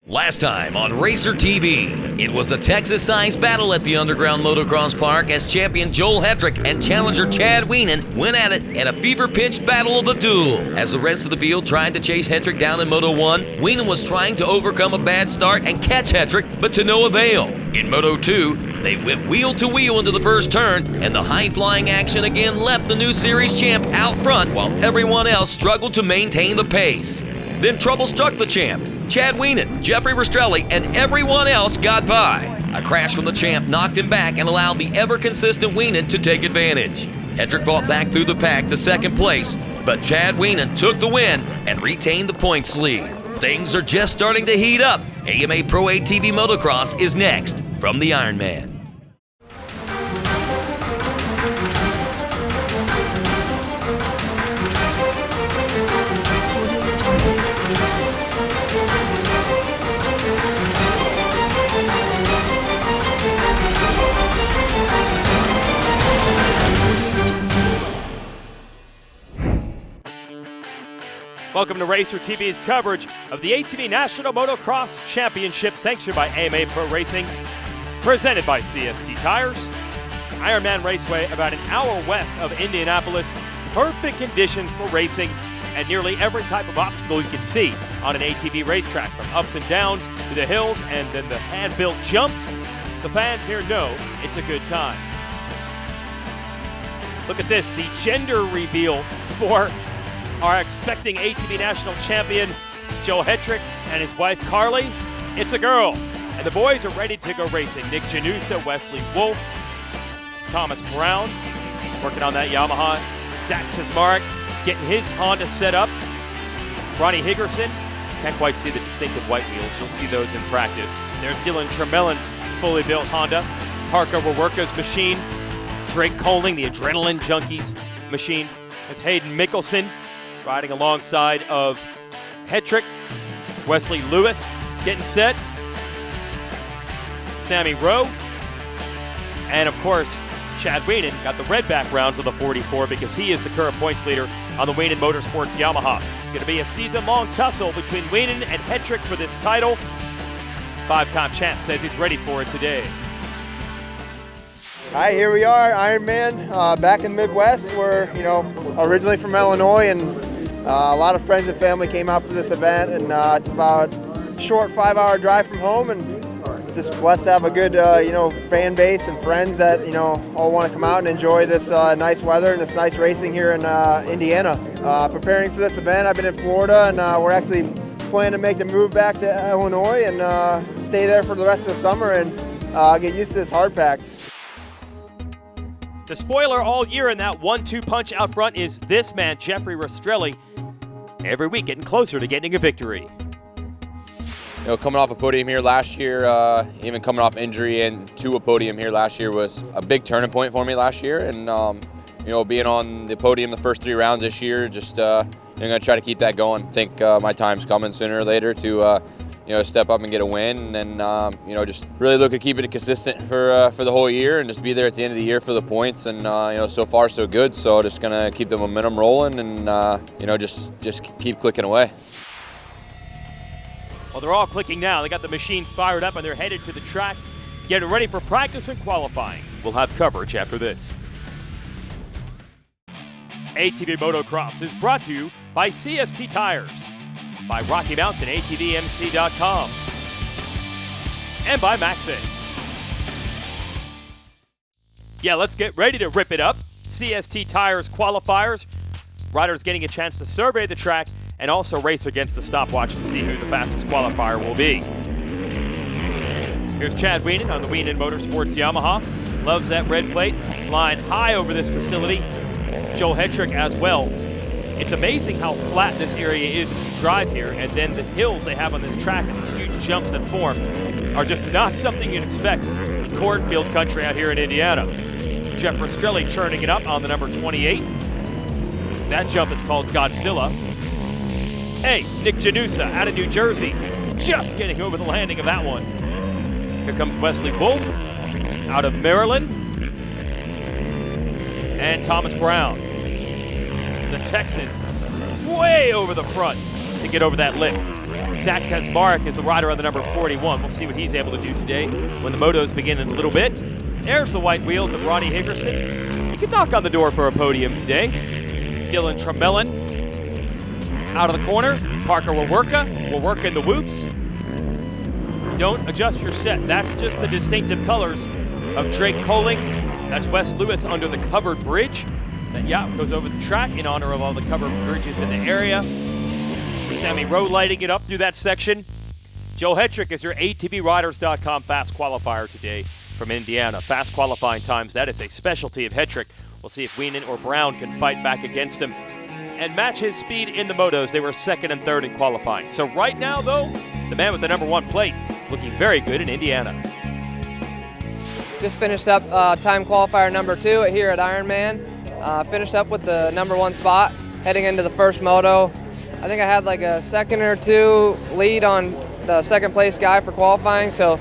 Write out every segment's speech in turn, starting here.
Last time on Racer TV, it was a Texas-sized battle at the Underground Motocross Park as champion Joel Hetrick and challenger Chad Wienen went at it in a fever-pitched battle of the duel. As the rest of the field tried to chase Hetrick down in Moto 1, Wienen was trying to overcome a bad start and catch Hetrick, but to no avail. In Moto 2, they went wheel to wheel into the first turn, and the high-flying action again left the new series champ out front while everyone else struggled to maintain the pace. Then trouble struck the champ. Chad Wienen, Jeffrey Rastrelli, and everyone else got by. A crash from the champ knocked him back and allowed the ever-consistent Wienen to take advantage. Hetrick fought back through the pack to second place, but Chad Wienen took the win and retained the points lead. Things are just starting to heat up. AMA Pro ATV Motocross is next from the Ironman. Welcome to Racer TV's coverage of the ATV National Motocross Championship, sanctioned by AMA Pro Racing, presented by CST Tires. Ironman Raceway, about an hour west of Indianapolis. Perfect conditions for racing and nearly every type of obstacle you can see on an ATV racetrack, from ups and downs to the hills and then the hand-built jumps. The fans here know it's a good time. Look at this, the gender reveal for our expecting ATV National Champion, Joel Hetrick, and his wife, Carly. It's a girl. And the boys are ready to go racing. Nick Janusa, Wesley Wolf, Thomas Brown, working on that Yamaha. Zach Kazmarek getting his Honda set up. Ronnie Higgerson, can't quite see the distinctive white wheels. You'll see those in practice. There's Dylan Tremellin's fully built Honda. Parker Wawerka's machine. Drake Coling, the Adrenaline Junkies machine. There's Hayden Mickelson riding alongside of Hetrick. Wesley Lewis getting set. Sammy Rowe. And of course, Chad Wienen got the red backgrounds of the 44 because he is the current points leader on the Wienen Motorsports Yamaha. Going to be a season-long tussle between Wienen and Hetrick for this title. Five-time champ says he's ready for it today. Hi, here we are, Ironman, back in the Midwest. We're, originally from Illinois, and a lot of friends and family came out for this event, and it's about a short 5-hour drive from home, and just blessed to have a good, fan base and friends that, all want to come out and enjoy this nice weather and this nice racing here in Indiana. Preparing for this event, I've been in Florida, and we're actually planning to make the move back to Illinois and stay there for the rest of the summer and get used to this hard pack. The spoiler all year in that 1-2 punch out front is this man, Jeffrey Rastrelli. Every week getting closer to getting a victory. Coming off a podium here last year, even coming off injury and to a podium here last year was a big turning point for me last year. And, being on the podium the first 3 rounds this year, just I'm going to try to keep that going. I think my time's coming sooner or later to step up and get a win, and just really look to keep it consistent for the whole year and just be there at the end of the year for the points. And so far so good. So just gonna keep the momentum rolling and just keep clicking away. Well, they're all clicking now. They got the machines fired up and they're headed to the track, getting ready for practice and qualifying. We'll have coverage after this. ATV Motocross is brought to you by CST Tires, by Rocky Mountain, ATVMC.com, and by Maxxis. Yeah, let's get ready to rip it up. CST Tires qualifiers. Riders getting a chance to survey the track and also race against the stopwatch and see who the fastest qualifier will be. Here's Chad Wienen on the Wienen Motorsports Yamaha. Loves that red plate, flying high over this facility. Joel Hetrick as well. It's amazing how flat this area is as you drive here, and then the hills they have on this track and these huge jumps that form are just not something you'd expect in cornfield country out here in Indiana. Jeff Rastrelli churning it up on the number 28. That jump is called Godzilla. Hey, Nick Janusa out of New Jersey, just getting over the landing of that one. Here comes Wesley Wolf out of Maryland. And Thomas Brown, the Texan, way over the front to get over that lip. Zach Kaczmarek is the rider on the number 41. We'll see what he's able to do today when the motos begin in a little bit. There's the white wheels of Ronnie Higgerson. He could knock on the door for a podium today. Dylan Tremelin out of the corner. Parker Wawerka in the whoops. Don't adjust your set. That's just the distinctive colors of Drake Coling. That's Wes Lewis under the covered bridge. That goes over the track in honor of all the covered bridges in the area. Sammy Rowe lighting it up through that section. Joel Hetrick is your ATVRiders.com fast qualifier today from Indiana. Fast qualifying times, that is a specialty of Hetrick. We'll see if Wienen or Brown can fight back against him and match his speed in the motos. They were second and third in qualifying. So right now, though, the man with the number 1 plate looking very good in Indiana. Just finished up time qualifier number 2 here at Ironman. Finished up with the number 1 spot heading into the first moto. I think I had like a second or two lead on the second place guy for qualifying, so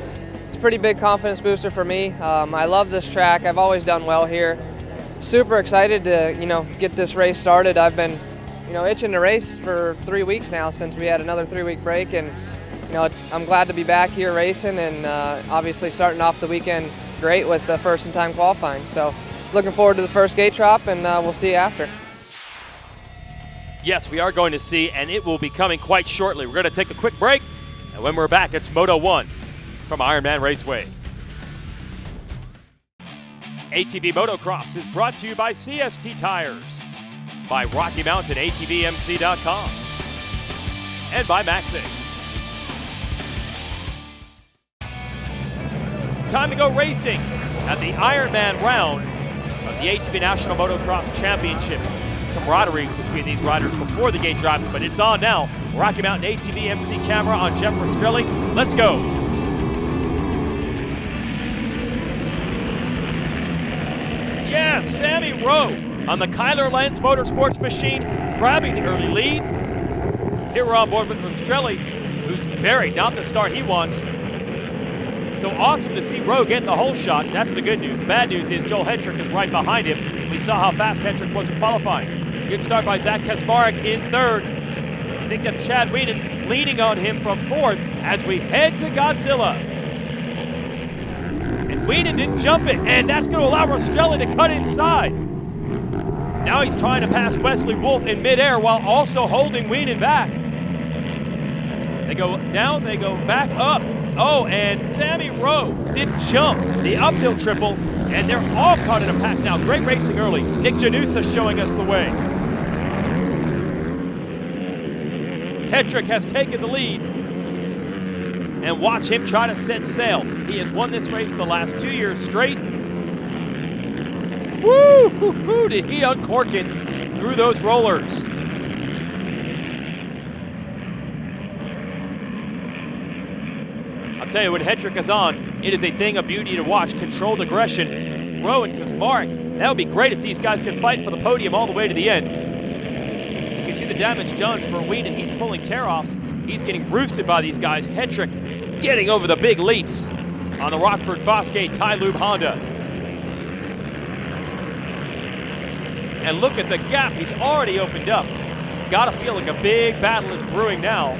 it's a pretty big confidence booster for me. I love this track. I've always done well here. Super excited to get this race started. I've been itching to race for 3 weeks now since we had another 3-week break, and I'm glad to be back here racing and obviously starting off the weekend great with the first in time qualifying. So looking forward to the first gate drop, and we'll see you after. Yes, we are going to see, and it will be coming quite shortly. We're going to take a quick break, and when we're back, it's Moto 1 from Ironman Raceway. ATV Motocross is brought to you by CST Tires, by Rocky Mountain ATVMC.com, and by Maxxis. Time to go racing at the Ironman round of the ATV National Motocross Championship. Camaraderie between these riders before the gate drops, but it's on now. Rocky Mountain ATV MC camera on Jeff Rastrelli. Let's go. Yes, Sammy Rowe on the Kyler Lenz Motorsports machine, grabbing the early lead. Here we're on board with Rastrelli, who's buried, not the start he wants. So awesome to see Rowe getting the whole shot. That's the good news. The bad news is Joel Hetrick is right behind him. We saw how fast Hetrick was in qualifying. Good start by Zach Kaczmarek in third. I think that's Chad Wienen leaning on him from fourth as we head to Godzilla. And Wienen didn't jump it, and that's going to allow Rastrelli to cut inside. Now he's trying to pass Wesley Wolf in midair while also holding Wienen back. They go down, they go back up. Oh, and Sammy Rowe did jump the uphill triple, and they're all caught in a pack now. Great racing early. Nick Janusa showing us the way. Hetrick has taken the lead, and watch him try to set sail. He has won this race the last 2 years straight. Woo! Did he uncork it through those rollers. I'll tell you, when Hetrick is on, it is a thing of beauty to watch. Controlled aggression. Rowe and Kaczmarek. That would be great if these guys could fight for the podium all the way to the end. You can see the damage done for Wienen. He's pulling tear-offs. He's getting roosted by these guys. Hetrick getting over the big leaps on the Rockford Fosgate Tylube Honda. And look at the gap he's already opened up. Gotta feel like a big battle is brewing now.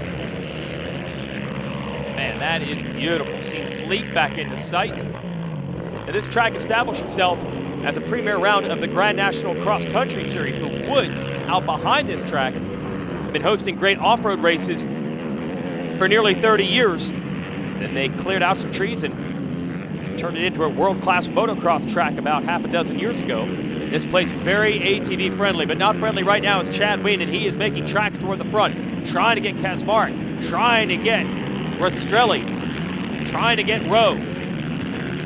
Man, that is beautiful. Seeing him leap back into sight. And this track established itself as a premier round of the Grand National Cross Country Series. The woods out behind this track have been hosting great off-road races for nearly 30 years. Then they cleared out some trees and turned it into a world-class motocross track about half a dozen years ago. This place very ATV friendly, but not friendly right now is Chad Wienen. He is making tracks toward the front, trying to get Kaczmarek, trying to get Rastrelli, trying to get Rowe.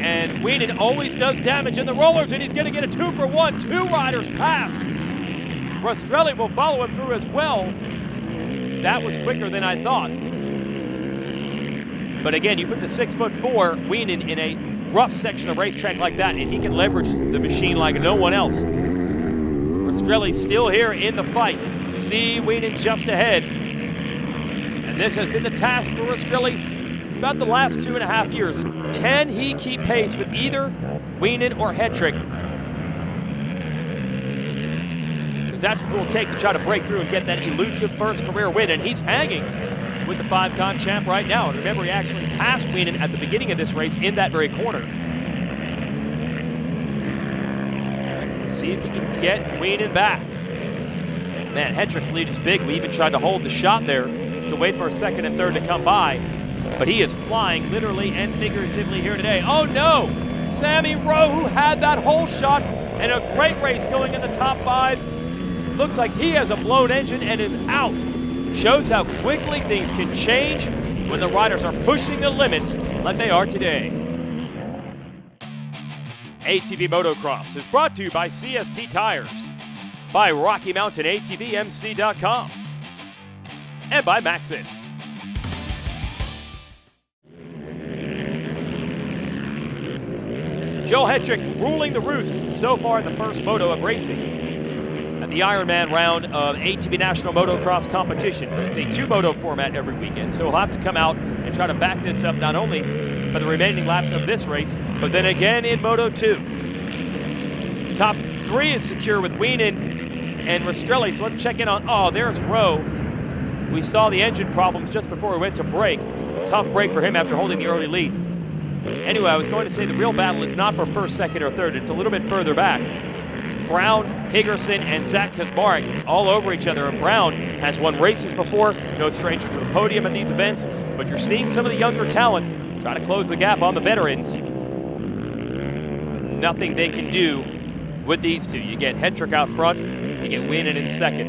And Wienen always does damage in the rollers, and he's going to get a 2-for-1. 2 riders passed. Rastrelli will follow him through as well. That was quicker than I thought. But again, you put the 6'4" Wienen in a rough section of racetrack like that, and he can leverage the machine like no one else. Rastrelli still here in the fight. See Wienen just ahead. And this has been the task for Rastrelli about the last 2.5 years. Can he keep pace with either Wienen or Hetrick? That's what it will take to try to break through and get that elusive first career win. And he's hanging with the 5-time champ right now. And remember, he actually passed Wienen at the beginning of this race in that very corner. See if he can get Wienen back. Man, Hetrick's lead is big. We even tried to hold the shot there to wait for a second and third to come by. But he is flying literally and figuratively here today. Oh no! Sammy Rowe, who had that whole shot and a great race going in the top 5. Looks like he has a blown engine and is out. Shows how quickly things can change when the riders are pushing the limits like they are today. ATV Motocross is brought to you by CST Tires, by Rocky Mountain ATVMC.com, and by Maxxis. Joel Hetrick ruling the roost so far in the first moto of racing at the Ironman round of ATV National Motocross competition. It's a 2-moto format every weekend, so he'll have to come out and try to back this up not only for the remaining laps of this race, but then again in Moto 2. Top 3 is secure with Wienen and Rastrelli, so let's check in on, oh, there's Rowe. We saw the engine problems just before we went to break. Tough break for him after holding the early lead. Anyway, I was going to say the real battle is not for first, second, or third. It's a little bit further back. Brown, Higerson, and Zach Kaczmarek all over each other. And Brown has won races before, no stranger to the podium at these events, but you're seeing some of the younger talent try to close the gap on the veterans. Nothing they can do with these two. You get Hetrick out front, you get Wienen in second.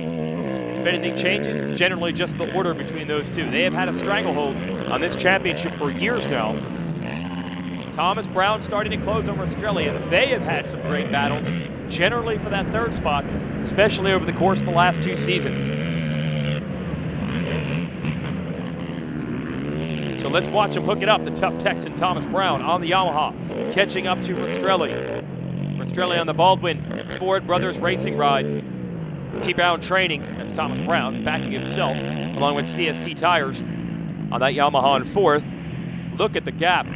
If anything changes, it's generally just the order between those two. They have had a stranglehold on this championship for years now. Thomas Brown starting to close on Rastrelli, and they have had some great battles, generally for that third spot, especially over the course of the last 2 seasons. So let's watch him hook it up, the tough Texan Thomas Brown on the Yamaha, catching up to Rastrelli. Rastrelli on the Baldwin Ford Brothers Racing ride. T. Brown Training, that's Thomas Brown, backing himself, along with CST Tires on that Yamaha in 4th. Look at the gap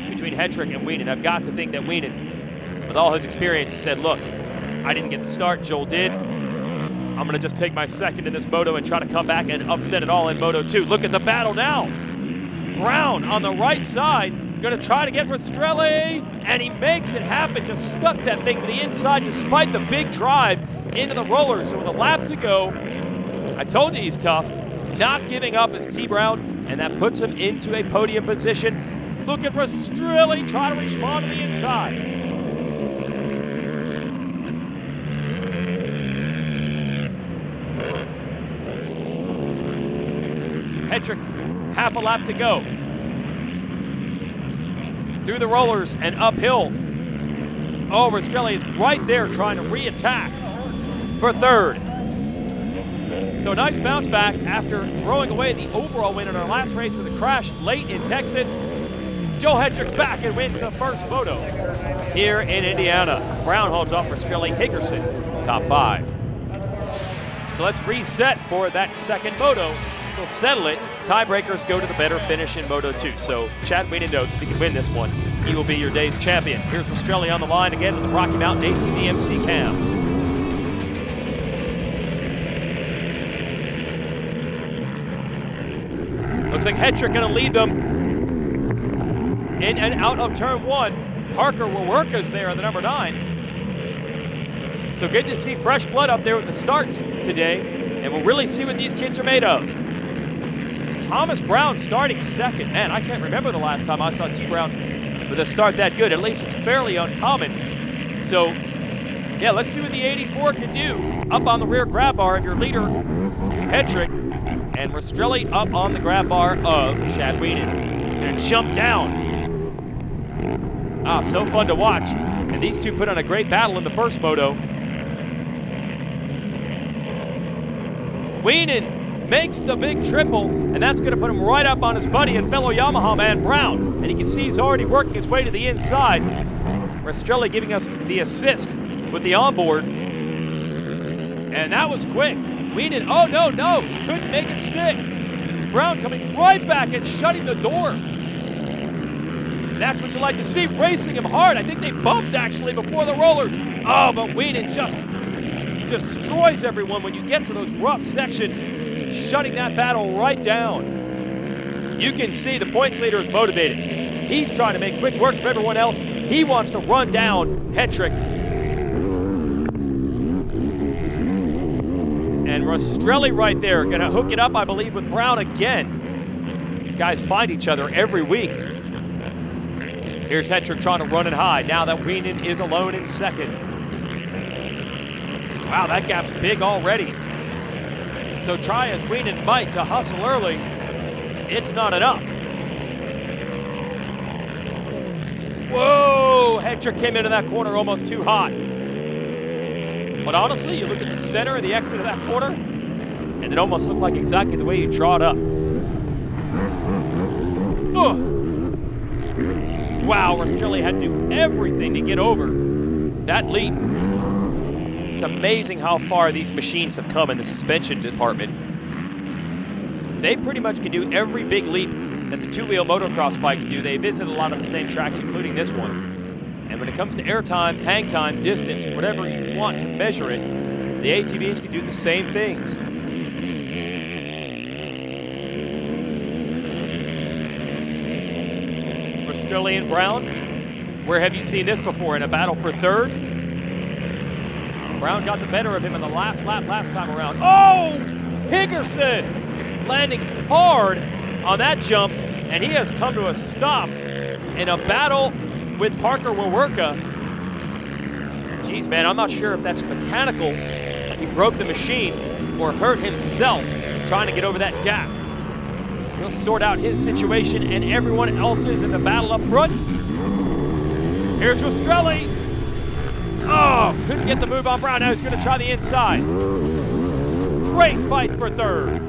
between Hetrick and Wienen. I've got to think that Wienen, with all his experience, he said, look, I didn't get the start, Joel did. I'm going to just take my second in this moto and try to come back and upset it all in Moto 2. Look at the battle now. Brown on the right side, going to try to get Rastrelli, and he makes it happen. Just stuck that thing to the inside despite the big drive into the rollers. So with a lap to go, I told you he's tough. Not giving up is T. Brown, and that puts him into a podium position. Look at Rastrelli try to respond to the inside. Hetrick, half a lap to go. Through the rollers and uphill. Oh, Rastrelli is right there trying to re-attack for third. So nice bounce back after throwing away the overall win in our last race with a crash late in Texas. Joel Hetrick's back and wins the first moto here in Indiana. Brown holds off Rastrelli, Higerson, top 5. So let's reset for that second moto. So settle it. Tiebreakers go to the better finish in Moto 2. So Chad Wienen knows if he can win this one, he will be your day's champion. Here's Rastrelli on the line again with the Rocky Mountain ATV MC cam. Looks like Hetrick going to lead them in and out of turn 1. Parker Wawerka's there, the number 9. So good to see fresh blood up there with the starts today, and we'll really see what these kids are made of. Thomas Brown starting second. Man, I can't remember the last time I saw T. Brown with a start that good. At least it's fairly uncommon. So, yeah, let's see what the 84 can do. Up on the rear grab bar of your leader, Hetrick, and Rastrelli up on the grab bar of Chad Wienen. And jump down. Ah, so fun to watch. And these two put on a great battle in the first moto. Wienen makes the big triple, and that's going to put him right up on his buddy and fellow Yamaha man, Brown. And you can see he's already working his way to the inside. Rastrelli giving us the assist with the onboard. And that was quick. Wienen, oh no, couldn't make it stick. Brown coming right back and shutting the door. That's what you like to see, racing him hard. I think they bumped actually before the rollers. Oh, but Wienen just destroys everyone when you get to those rough sections, shutting that battle right down. You can see the points leader is motivated. He's trying to make quick work of everyone else. He wants to run down Hetrick. And Rastrelli right there, gonna hook it up, I believe, with Brown again. These guys find each other every week. Here's Hetrick trying to run it high. Now that Wienen is alone in second. Wow, that gap's big already. So try as Wienen might to hustle early, it's not enough. Whoa, Hetrick came into that corner almost too hot. But honestly, you look at the center and the exit of that corner, and it almost looked like exactly the way you draw it up. Ugh. Wow, Rastrelli had to do everything to get over that leap. It's amazing how far these machines have come in the suspension department. They pretty much can do every big leap that the two-wheel motocross bikes do. They visit a lot of the same tracks, including this one. And when it comes to air time, hang time, distance, whatever you want to measure it, the ATVs can do the same things. Rastrelli and Brown, where have you seen this before? In a battle for third? Brown got the better of him in the last lap last time around. Oh! Higgerson landing hard on that jump, and he has come to a stop in a battle with Parker Wawerka. Geez, man, I'm not sure if that's mechanical. He broke the machine or hurt himself trying to get over that gap. He'll sort out his situation and everyone else's in the battle up front. Here's Rastrelli. Oh, couldn't get the move on Brown. Now he's going to try the inside. Great fight for third.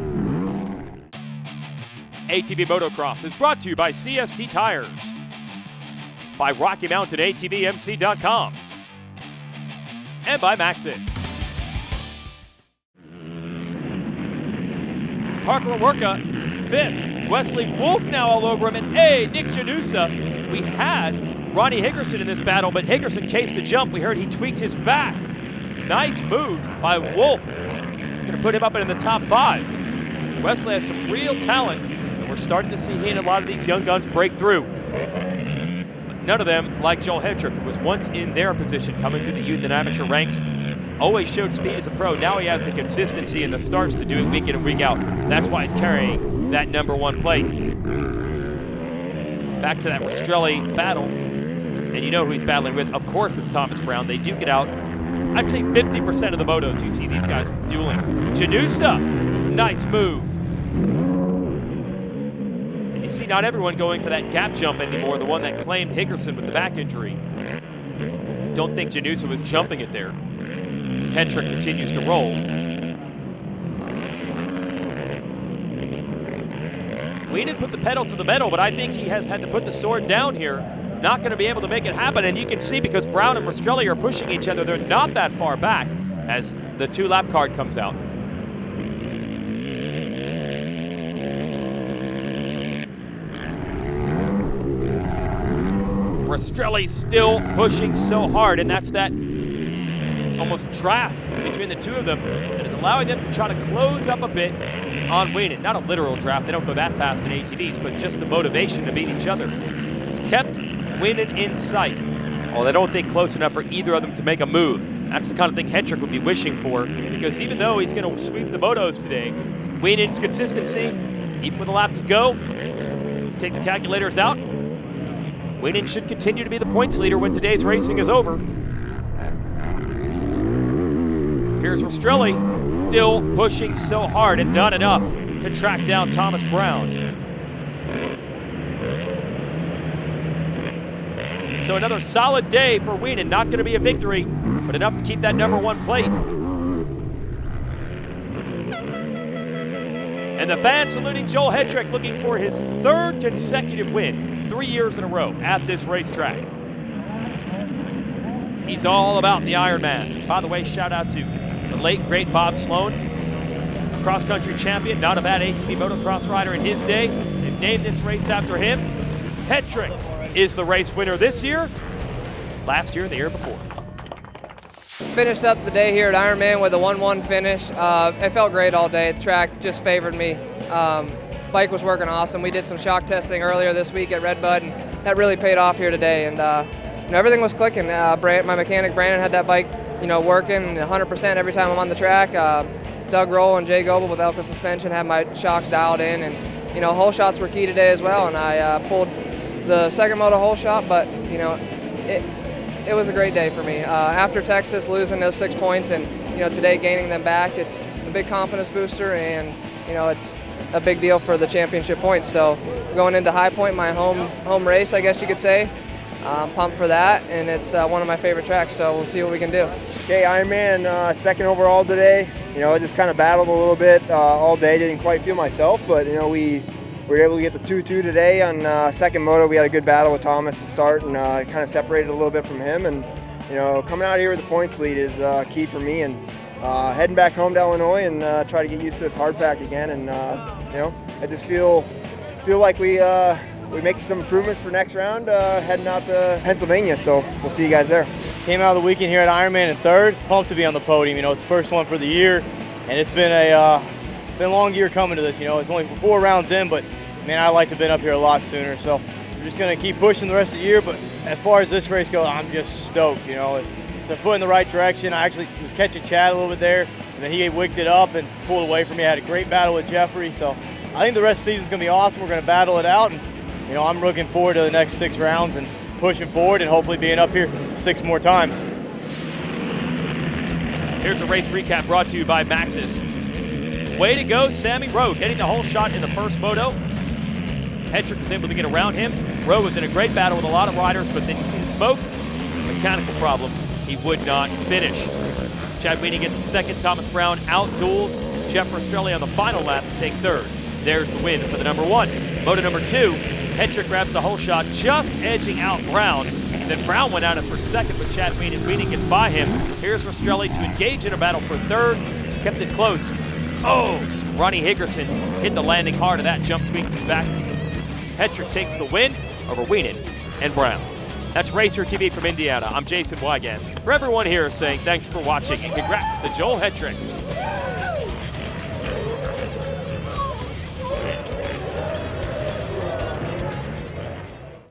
ATV Motocross is brought to you by CST Tires, by Rocky Mountain ATVMC.com, and by Maxxis. Parker Wawerka, fifth. Wesley Wolf now all over him, and hey, Nick Janusa. We had Ronnie Higgerson in this battle, but Higgerson cased the jump. We heard he tweaked his back. Nice move by Wolf. Gonna put him up in the top 5. Wesley has some real talent, and we're starting to see he and a lot of these young guns break through. But none of them, like Joel Hetrick, who was once in their position coming through the youth and amateur ranks, always showed speed as a pro. Now he has the consistency and the starts to do it week in and week out. That's why he's carrying that #1 plate. Back to that Rastrelli battle. And you know who he's battling with. Of course it's Thomas Brown. They duke it out. I'd say 50% of the motos you see these guys dueling. Janusa, nice move. And you see not everyone going for that gap jump anymore, the one that claimed Higgerson with the back injury. Don't think Janusa was jumping it there. Hetrick continues to roll. Wienen put the pedal to the metal, but I think he has had to put the sword down here. Not going to be able to make it happen, and you can see because Brown and Rastrelli are pushing each other, they're not that far back as the 2-lap card comes out. Rastrelli still pushing so hard, and that's that almost draft between the two of them that is allowing them to try to close up a bit on Wienen. Not a literal draft, they don't go that fast in ATVs, but just the motivation to beat each other. It's kept Wienen in sight. Well, they don't think close enough for either of them to make a move. That's the kind of thing Hetrick would be wishing for, because even though he's going to sweep the motos today, Wienen's consistency, even with a lap to go, take the calculators out, Wienen should continue to be the points leader when today's racing is over. Here's Rastrelli, still pushing so hard and not enough to track down Thomas Brown. So another solid day for Wienen. Not going to be a victory, but enough to keep that #1 plate. And the fans saluting Joel Hetrick, looking for his 3rd consecutive win, 3 years in a row at this racetrack. He's all about the Ironman. By the way, shout out to the late, great Bob Sloan, a cross-country champion, not a bad ATV motocross rider in his day. They've named this race after him. Hetrick is the race winner this year, last year, the year before. Finished up the day here at Ironman with a 1-1 finish. It felt great all day. The track just favored me. bike was working awesome. We did some shock testing earlier this week at Redbud, and that really paid off here today. And everything was clicking. My mechanic Brandon had that bike, working 100% every time I'm on the track. Doug Roll and Jay Goebel with Elka suspension had my shocks dialed in, and hole shots were key today as well. And I pulled the second moto hole shot, but it was a great day for me. After Texas losing those 6 points and today gaining them back, it's a big confidence booster, and it's a big deal for the championship points. So going into High Point, my home race, I guess you could say, I'm pumped for that, and it's one of my favorite tracks, so we'll see what we can do. Okay, Ironman, second overall today. I just kind of battled a little bit all day. Didn't quite feel myself, but we were able to get the 2-2 today on second moto. We had a good battle with Thomas to start, and kind of separated a little bit from him. And coming out here with the points lead is key for me. And heading back home to Illinois and try to get used to this hard pack again. And I just feel like we make some improvements for next round heading out to Pennsylvania. So we'll see you guys there. Came out of the weekend here at Ironman in third. Pumped to be on the podium. It's the first one for the year, and it's been a long year coming to this. It's only 4 rounds in, but man, I'd like to have been up here a lot sooner. So we're just gonna keep pushing the rest of the year. But as far as this race goes, I'm just stoked. It's a foot in the right direction. I actually was catching Chad a little bit there, and then he wicked it up and pulled away from me. I had a great battle with Jeffrey. So I think the rest of the season's gonna be awesome. We're gonna battle it out, and I'm looking forward to the next 6 rounds and pushing forward and hopefully being up here 6 more times. Here's a race recap brought to you by Maxxis. Way to go, Sammy Rowe, getting the whole shot in the first moto. Hetrick was able to get around him. Rowe was in a great battle with a lot of riders, but then you see the smoke, mechanical problems. He would not finish. Chad Weeney gets a second. Thomas Brown out-duels Jeff Rastrelli on the final lap to take third. There's the win for the number 1. Moto number 2, Hetrick grabs the whole shot, just edging out Brown. Then Brown went out for second, but Chad Weeney gets by him. Here's Rastrelli to engage in a battle for third. Kept it close. Oh, Ronnie Higgerson hit the landing hard, and that jump tweaked his back. Hetrick takes the win over Weenan and Brown. That's Racer TV from Indiana. I'm Jason Wygant. For everyone here saying thanks for watching and congrats to Joel Hetrick.